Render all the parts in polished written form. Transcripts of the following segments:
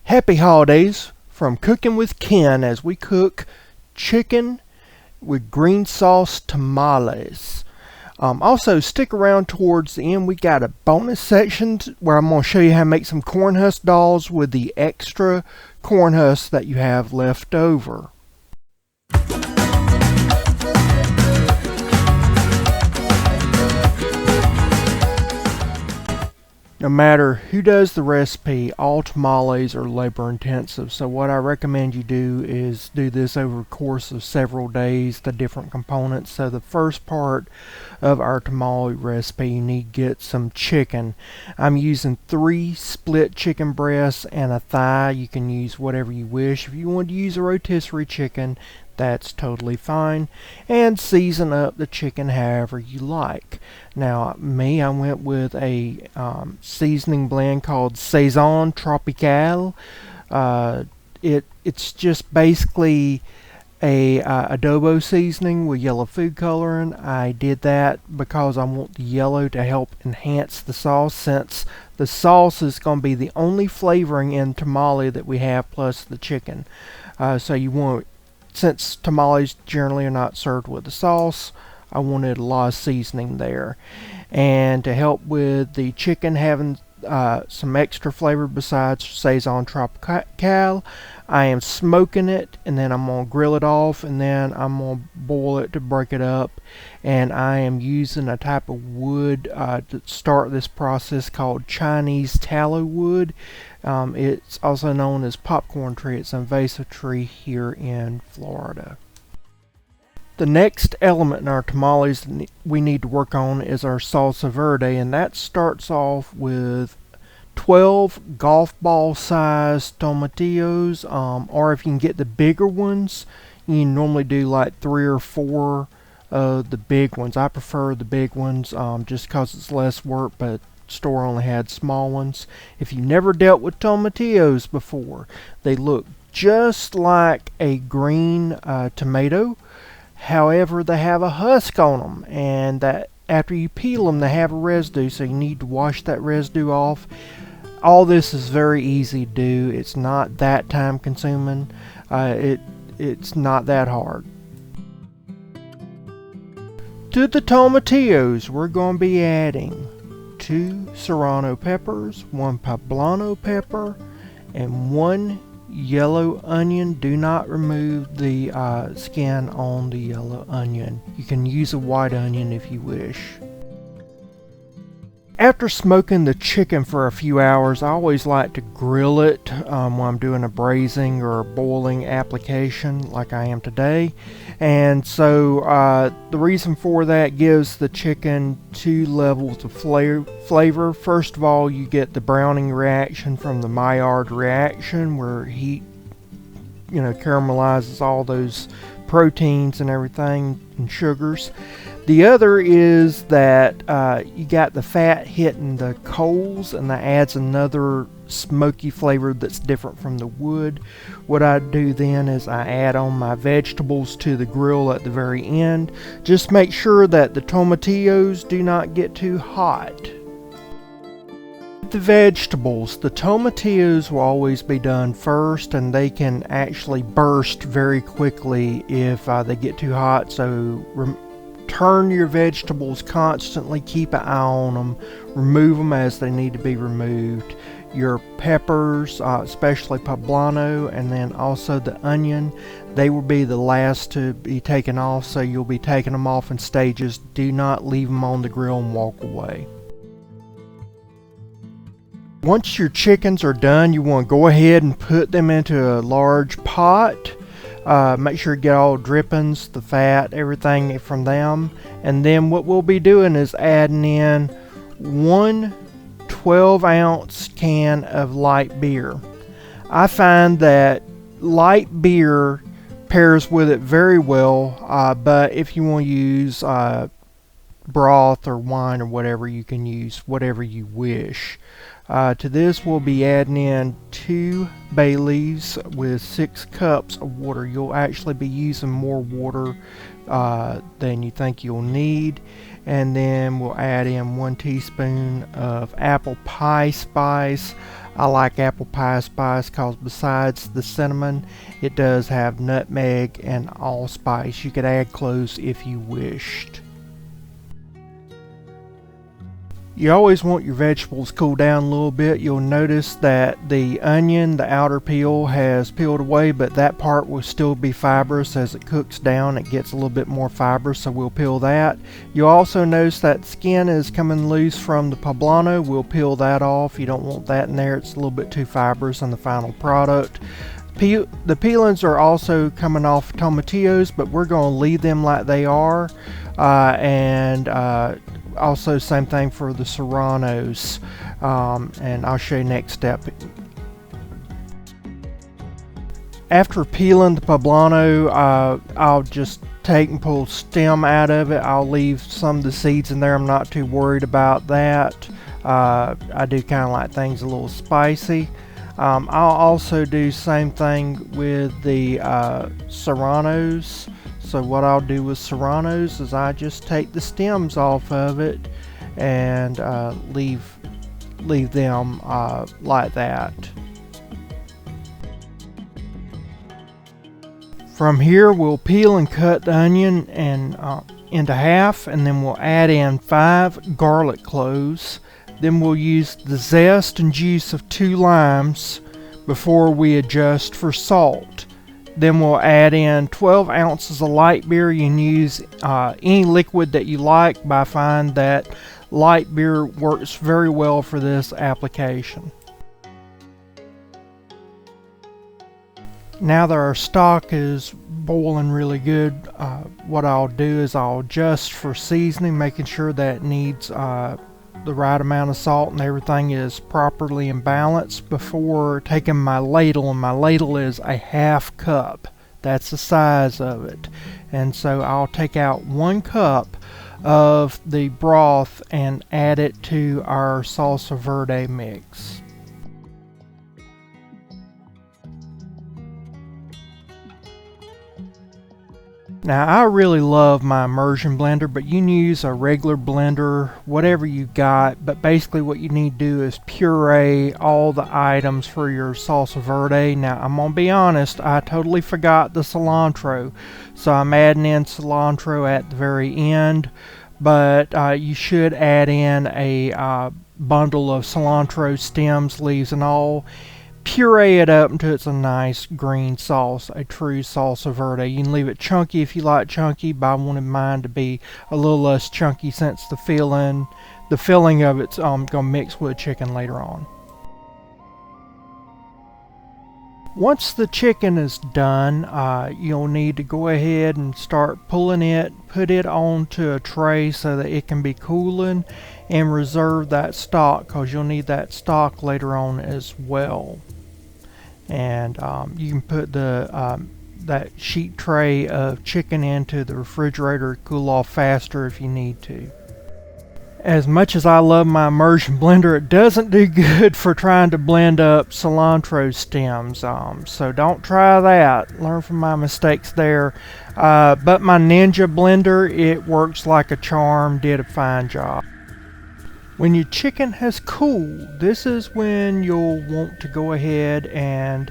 Happy holidays from Cooking with Ken as we cook chicken with green sauce tamales. Also, stick around towards the end. We got a bonus section where I'm going to show you how to make some Cornhusk dolls with the extra corn husks that you have left over. No matter who does the recipe, all tamales are labor intensive. So what I recommend you do is do this over the course of several days, the different components. So the first part of our tamale recipe, you need to get some chicken. I'm using 3 split chicken breasts and a thigh. You can use whatever you wish. If you want to use a rotisserie chicken, that's totally fine, and season up the chicken however you like. Now I went with a seasoning blend called Saison Tropical. It's just basically a adobo seasoning with yellow food coloring. I did that because I want the yellow to help enhance the sauce, since the sauce is going to be the only flavoring in tamale that we have plus the chicken. So you want, since tamales generally are not served with the sauce, I wanted a lot of seasoning there. And to help with the chicken having some extra flavor besides Saison Tropical, I am smoking it, and then I'm going to grill it off, and then I'm going to boil it to break it up. And I am using a type of wood to start this process called Chinese tallow wood. It's also known as popcorn tree. It's an invasive tree here in Florida. The next element in our tamales that we need to work on is our salsa verde, and that starts off with 12 golf ball sized tomatillos, or if you can get the bigger ones, you can normally do like 3 or 4 of the big ones. I prefer the big ones just because it's less work, but store only had small ones. If you never dealt with tomatillos before, they look just like a green tomato. However, they have a husk on them, and that after you peel them, they have a residue, so you need to wash that residue off. All this is very easy to do. It's not that time consuming. It's not that hard. To the tomatillos, we're going to be adding 2 serrano peppers, 1 poblano pepper, and 1 yellow onion. Do not remove the skin on the yellow onion. You can use a white onion if you wish. After smoking the chicken for a few hours, I always like to grill it when I'm doing a braising or a boiling application like I am today. And so the reason for that gives the chicken 2 levels of flavor. First of all, you get the browning reaction from the Maillard reaction, where heat caramelizes all those proteins and everything and sugars. The other is that you got the fat hitting the coals, and that adds another smoky flavor that's different from the wood. What I do then is I add on my vegetables to the grill at the very end. Just make sure that the tomatillos do not get too hot. The vegetables, the tomatillos will always be done first, and they can actually burst very quickly if they get too hot. So turn your vegetables constantly, keep an eye on them, remove them as they need to be removed. Your peppers, especially poblano, and then also the onion, they will be the last to be taken off, so you'll be taking them off in stages. Do not leave them on the grill and walk away. Once your chickens are done, you want to go ahead and put them into a large pot. Make sure you get all drippings, the fat, everything from them. And then what we'll be doing is adding in 1 12-ounce can of light beer. I find that light beer pairs with it very well, but if you want to use broth or wine or whatever, you can use whatever you wish. To this we'll be adding in 2 bay leaves with 6 cups of water. You'll actually be using more water than you think you'll need. And then we'll add in 1 teaspoon of apple pie spice. I like apple pie spice because besides the cinnamon, it does have nutmeg and allspice. You could add cloves if you wished. You always want your vegetables cool down a little bit. You'll notice that the onion, the outer peel, has peeled away, but that part will still be fibrous. As it cooks down, it gets a little bit more fibrous, so we'll peel that. You'll also notice that skin is coming loose from the poblano. We'll peel that off. You don't want that in there. It's a little bit too fibrous in the final product. The peelings are also coming off tomatillos, but we're going to leave them like they are. Also same thing for the serranos, and I'll show you next step. After peeling the poblano, I'll just take and pull stem out of it. I'll leave some of the seeds in there. I'm not too worried about that. I do kind of like things a little spicy. I'll also do same thing with the serranos. So what I'll do with serranos is I just take the stems off of it and leave them like that. From here we'll peel and cut the onion and into half, and then we'll add in 5 garlic cloves. Then we'll use the zest and juice of 2 limes before we adjust for salt. Then we'll add in 12 ounces of light beer. You can use any liquid that you like, but I find that light beer works very well for this application. Now that our stock is boiling really good, what I'll do is I'll adjust for seasoning, making sure that it needs the right amount of salt and everything is properly in balance before taking my ladle, and my ladle is a half cup. That's the size of it. And so I'll take out 1 cup of the broth and add it to our salsa verde mix. Now I really love my immersion blender, but you can use a regular blender, whatever you got, but basically what you need to do is puree all the items for your salsa verde. Now I'm gonna be honest, I totally forgot the cilantro, so I'm adding in cilantro at the very end, but you should add in a bundle of cilantro stems, leaves and all. Puree it up until it's a nice green sauce, a true salsa verde. You can leave it chunky if you like chunky, but I wanted mine to be a little less chunky since the filling of it's gonna mix with chicken later on. Once the chicken is done, you'll need to go ahead and start pulling it, put it onto a tray so that it can be cooling, and reserve that stock because you'll need that stock later on as well. And you can put that sheet tray of chicken into the refrigerator to cool off faster if you need to. As much as I love my immersion blender, it doesn't do good for trying to blend up cilantro stems, so don't try that. Learn from my mistakes there. But my Ninja blender, it works like a charm, did a fine job. When your chicken has cooled, this is when you'll want to go ahead and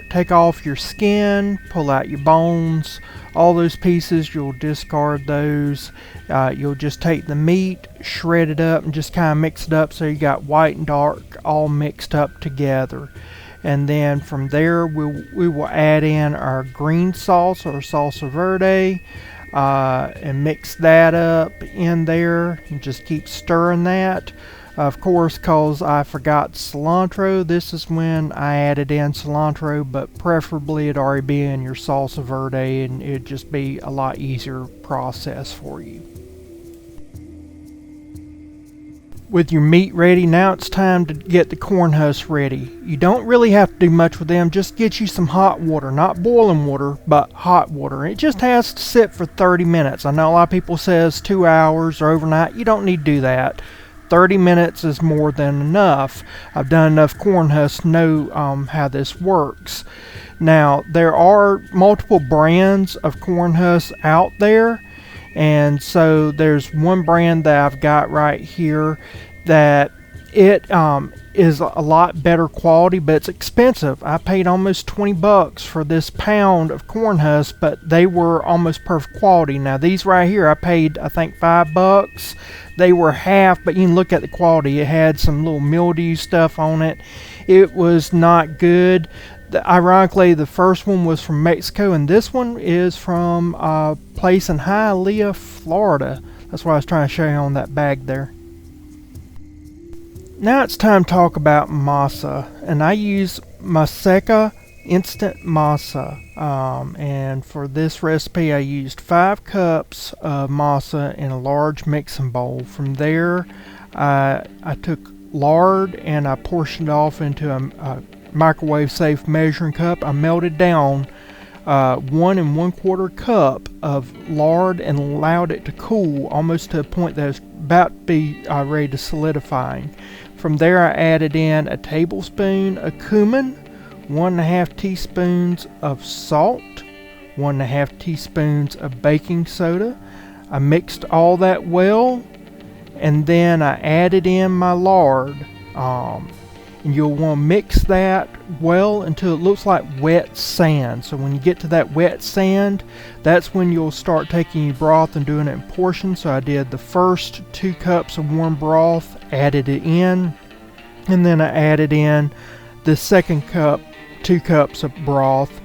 take off your skin, pull out your bones, all those pieces, you'll discard those. You'll just take the meat, shred it up, and just kind of mix it up so you got white and dark all mixed up together. And then from there we will add in our green sauce or salsa verde, and mix that up in there and just keep stirring that. Of course, cause I forgot cilantro, this is when I added in cilantro, but preferably it'd already be in your salsa verde and it'd just be a lot easier process for you. With your meat ready, now it's time to get the corn husks ready. You don't really have to do much with them, just get you some hot water, not boiling water, but hot water. It just has to sit for 30 minutes. I know a lot of people says 2 hours or overnight. You don't need to do that. 30 minutes is more than enough. I've done enough corn husks to know how this works. Now, there are multiple brands of corn husks out there. And so there's one brand that I've got right here that It is a lot better quality, but it's expensive. I paid almost 20 bucks for this pound of Cornhusk, but they were almost perfect quality. Now these right here, I paid I think 5 bucks. They were half, but you can look at the quality. It had some little mildew stuff on it. It was not good. Ironically, the first one was from Mexico, and this one is from a place in Hialeah, Florida. That's what I was trying to show you on that bag there. Now it's time to talk about masa, and I use Masa instant masa, and for this recipe I used 5 cups of masa in a large mixing bowl. From there I took lard and I portioned off into a microwave safe measuring cup. I melted down 1 1/4 cup of lard and allowed it to cool almost to a point that it's about to be ready to solidifying. From there I added in a tablespoon of cumin, 1 1/2 teaspoons of salt, 1 1/2 teaspoons of baking soda. I mixed all that well, and then I added in my lard. And you'll want to mix that well until it looks like wet sand. So when you get to that wet sand, that's when you'll start taking your broth and doing it in portions. So I did the first 2 cups of warm broth, added it in, and then I added in the second cup, 2 cups of broth.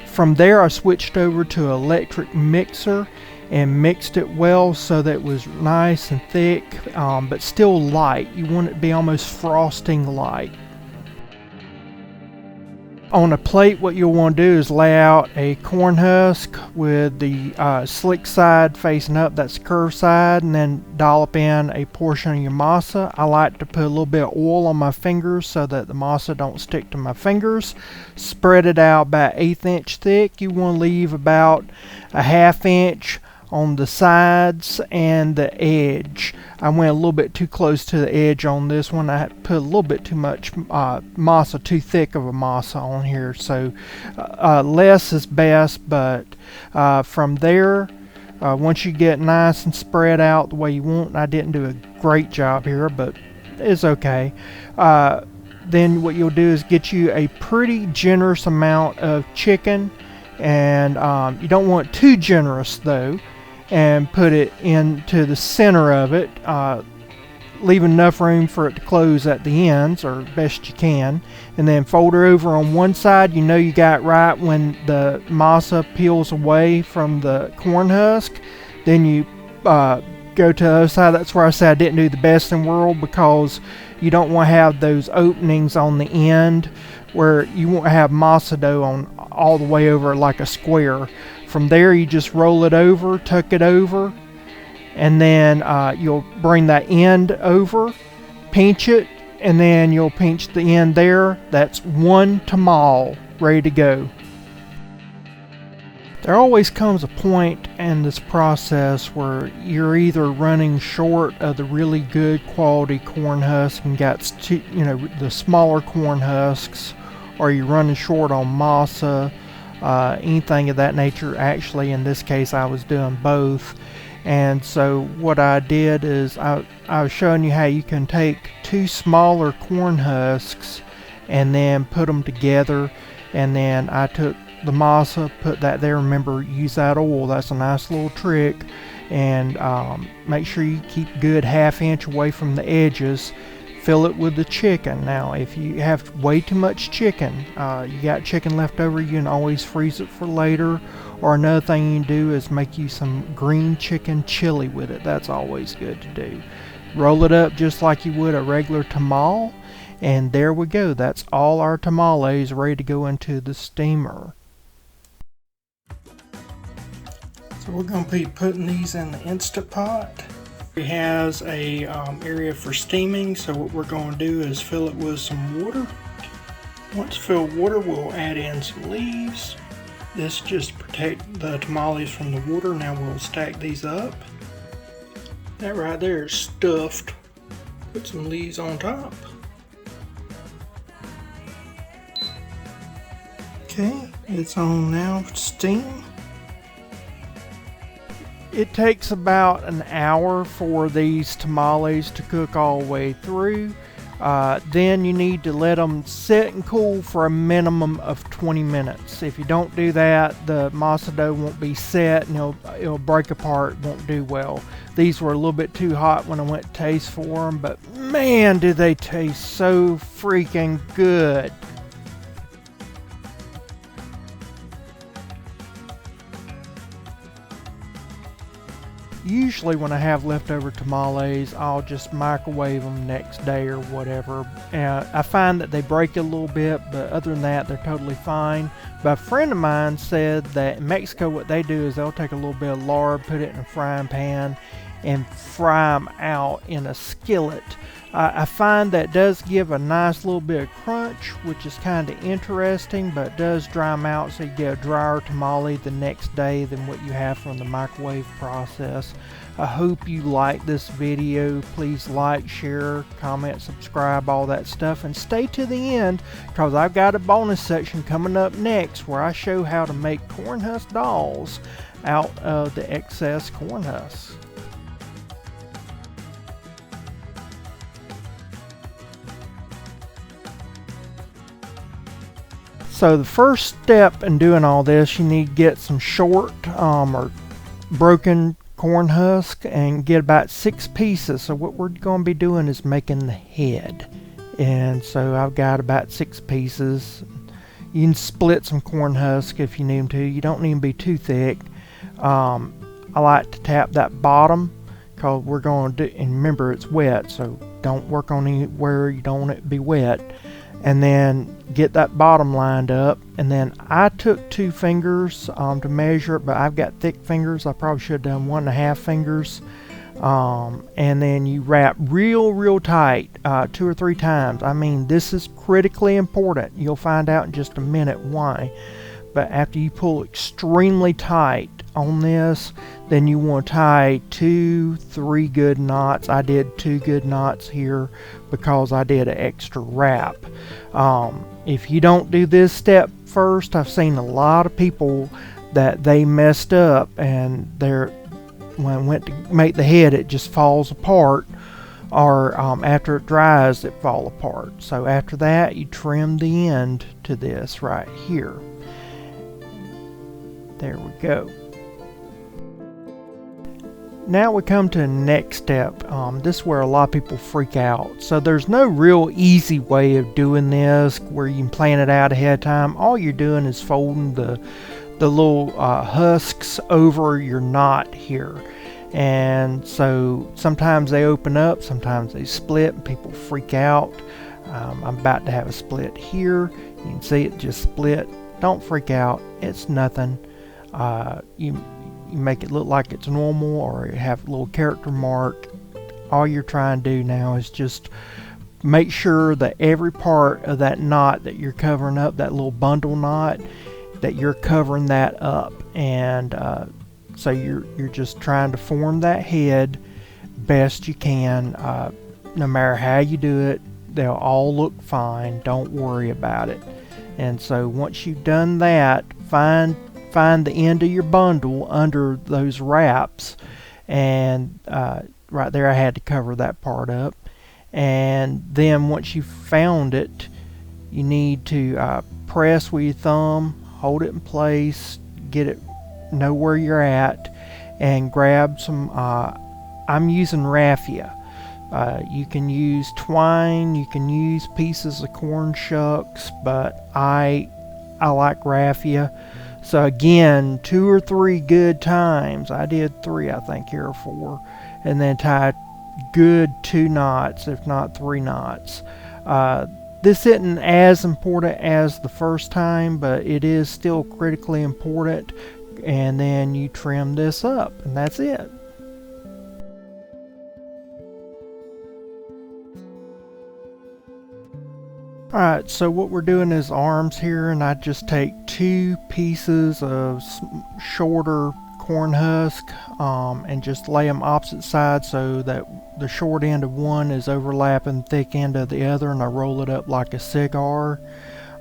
From there I switched over to an electric mixer and mixed it well so that it was nice and thick, but still light. You want it to be almost frosting light. On a plate, what you'll want to do is lay out a corn husk with the slick side facing up, that's the curved side, and then dollop in a portion of your masa. I like to put a little bit of oil on my fingers so that the masa don't stick to my fingers. Spread it out about 1/8 inch thick. You want to leave about a 1/2 inch on the sides and the edge. I went a little bit too close to the edge on this one. I put a little bit too much masa, too thick of a masa on here, so less is best. But from there, once you get nice and spread out the way you want, I didn't do a great job here, but it's okay. Then what you'll do is get you a pretty generous amount of chicken, and you don't want too generous though, and put it into the center of it. Leave enough room for it to close at the ends, or best you can, and then fold her over on one side. You know you got it right when the masa peels away from the corn husk. Then you go to the other side. That's where I said I didn't do the best in the world, because you don't want to have those openings on the end where you won't have masa dough on all the way over like a square. From there you just roll it over, tuck it over, and then you'll bring that end over, pinch it, and then you'll pinch the end there. That's 1 tamal ready to go. There always comes a point in this process where you're either running short of the really good quality corn husk and got the smaller corn husks, or you're running short on masa, anything of that nature. Actually, in this case, I was doing both. And so what I did is I was showing you how you can take 2 smaller corn husks and then put them together, and then I took the masa, put that there. Remember, use that oil. That's a nice little trick. And make sure you keep good 1/2 inch away from the edges. Fill it with the chicken. Now if you have way too much chicken, you got chicken left over, you can always freeze it for later. Or another thing you can do is make you some green chicken chili with it. That's always good to do. Roll it up just like you would a regular tamal, and there we go. That's all our tamales ready to go into the steamer. So we're going to be putting these in the Instant Pot. It has a area for steaming, so what we're going to do is fill it with some water. Once filled with water, we'll add in some leaves. This just protects the tamales from the water. Now we'll stack these up. That right there is stuffed. Put some leaves on top. Okay, it's on now to steam. It takes about an hour for these tamales to cook all the way through. Then you need to let them sit and cool for a minimum of 20 minutes. If you don't do that, the masa dough won't be set and it'll break apart, won't do well. These were a little bit too hot when I went to taste for them, but man, did they taste so freaking good. Usually when I have leftover tamales, I'll just microwave them next day or whatever. I find that they break a little bit, but other than that, they're totally fine. But a friend of mine said that in Mexico what they do is they'll take a little bit of lard, put it in a frying pan, and fry them out in a skillet. I find that does give a nice little bit of crunch, which is kind of interesting, but it does dry them out so you get a drier tamale the next day than what you have from the microwave process. I hope you like this video. Please like, share, comment, subscribe, all that stuff, and stay to the end because I've got a bonus section coming up next where I show how to make corn husk dolls out of the excess corn husks. So the first step in doing all this, you need to get some short or broken corn husk and get about 6 pieces. So what we're going to be doing is making the head. And so I've got about 6 pieces. You can split some corn husk if you need them to. You don't need them to be too thick. I like to tap that bottom because we're going to do, and remember it's wet, so don't work on anywhere you don't want it to be wet. And then get that bottom lined up, and then I took 2 fingers to measure it, but I've got thick fingers. I probably should have done 1.5 fingers. And then you wrap real tight 2 or 3 times. I mean, this is critically important. You'll find out in just a minute why. But after you pull extremely tight on this, then you want to tie 2-3 good knots. I did 2 good knots here because I did an extra wrap. If you don't do this step first, I've seen a lot of people that they messed up, and when I went to make the head, it just falls apart, or after it dries, it falls apart. So after that, you trim the end to this right here. There we go. Now we come to the next step. This is where a lot of people freak out. So there's no real easy way of doing this where you can plan it out ahead of time. All you're doing is folding the little husks over your knot here. And so sometimes they open up, sometimes they split, and people freak out. I'm about to have a split here. You can see it just split. Don't freak out. It's nothing. You make it look like it's normal, or you have a little character mark. All you're trying to do now is just make sure that every part of that knot that you're covering up, that little bundle knot, that you're covering that up. And so you're just trying to form that head best you can. No matter how you do it, they'll all look fine. Don't worry about it. And so once you've done that, find the end of your bundle under those wraps, and right there I had to cover that part up. And then once you've found it, you need to press with your thumb, hold it in place, know where you're at, and grab some I'm using raffia. You can use twine, you can use pieces of corn shucks, but I like raffia. So again, 2 or 3 good times. I did 3, I think, here, or 4. And then tie good 2 knots, if not 3 knots. This isn't as important as the first time, but it is still critically important. And then you trim this up, and that's it. Alright, so what we're doing is arms here, and I just take 2 pieces of shorter corn husk and just lay them opposite sides so that the short end of one is overlapping the thick end of the other, and I roll it up like a cigar.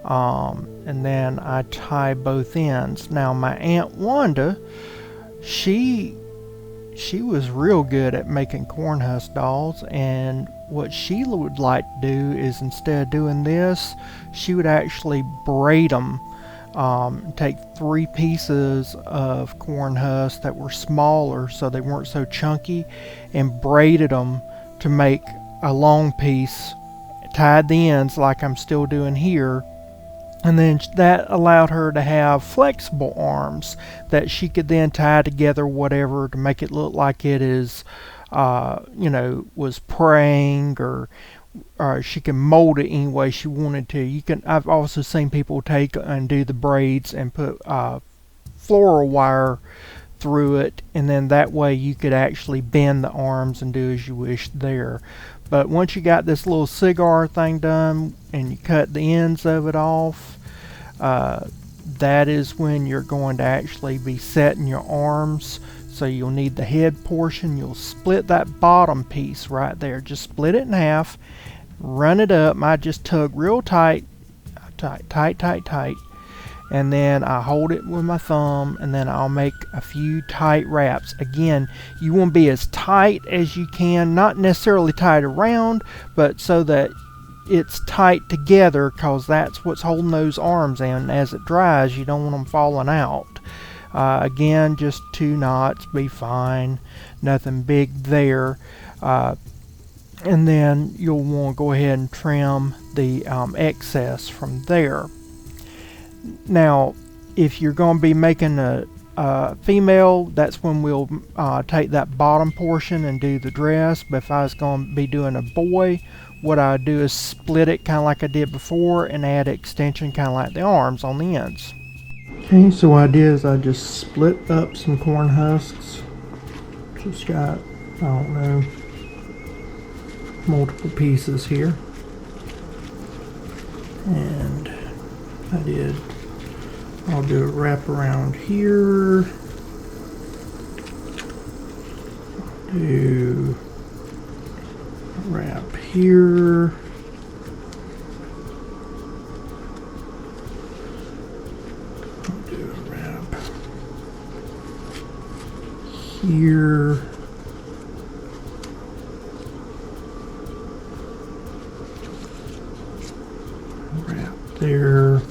And then I tie both ends. Now my Aunt Wanda, she was real good at making corn husk dolls, and what Sheila would like to do is, instead of doing this, she would actually braid them. Take 3 pieces of corn husks that were smaller so they weren't so chunky, and braided them to make a long piece, tied the ends like I'm still doing here, and then that allowed her to have flexible arms that she could then tie together whatever to make it look like it is, was praying, or she can mold it any way she wanted to. I've also seen people take and do the braids and put floral wire through it, and then that way you could actually bend the arms and do as you wish there. But once you got this little cigar thing done and you cut the ends of it off, that is when you're going to actually be setting your arms. So you'll need the head portion. You'll split that bottom piece right there. Just split it in half, run it up. I just tug real tight, and then I hold it with my thumb, and then I'll make a few tight wraps. Again, you want to be as tight as you can, not necessarily tight around, but so that it's tight together, because that's what's holding those arms in. As it dries, you don't want them falling out. Again, just 2 knots, be fine, nothing big there. And then you'll want to go ahead and trim the excess from there. Now, if you're going to be making a female, that's when we'll take that bottom portion and do the dress. But if I was going to be doing a boy, what I do is split it kind of like I did before and add extension kind of like the arms on the ends. Okay, so what I did is I just split up some corn husks. Just got, I don't know, multiple pieces here. And I'll do a wrap around here. Do a wrap here. Do a wrap here. Wrap there.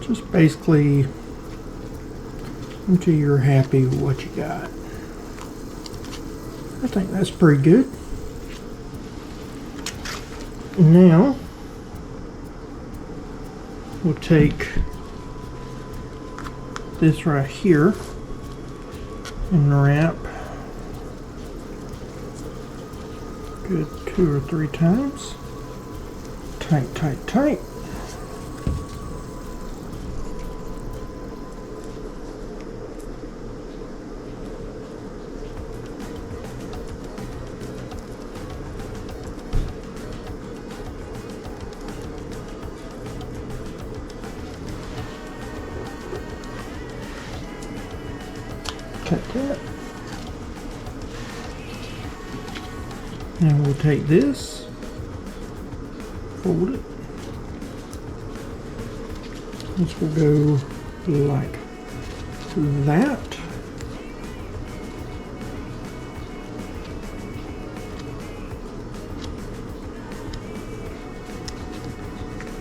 Just basically until you're happy with what you got. I think that's pretty good. Now we'll take this right here and wrap good 2 or 3 times. Tight, tight, tight. Cut that. And we'll take this, fold it. This will go like that.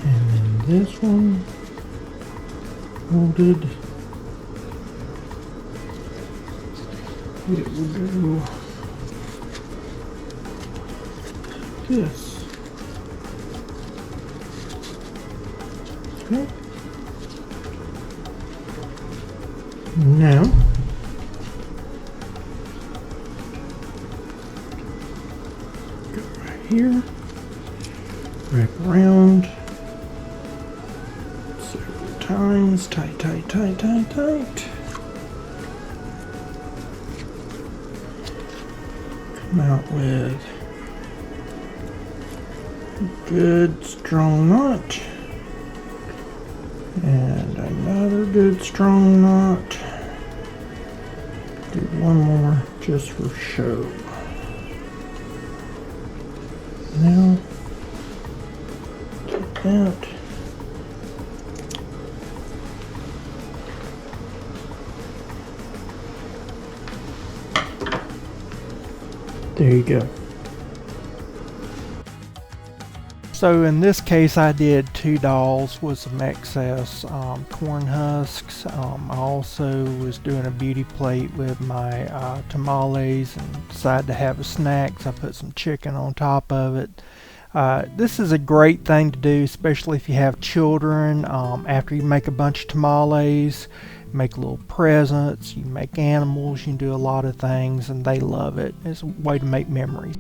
And then this one folded. It will go this. Okay. Now go right here, wrap around several times, tight, tight, tight, tight, tight. Come out with a good strong knot and another good strong knot. Do one more just for show. Now take that, There you go. So in this case I did 2 dolls with some excess corn husks. I also was doing a beauty plate with my tamales and decided to have a snack, so I put some chicken on top of it. This is a great thing to do, especially if you have children. After you make a bunch of tamales, make little presents, you make animals, you can do a lot of things, and they love it. It's a way to make memories.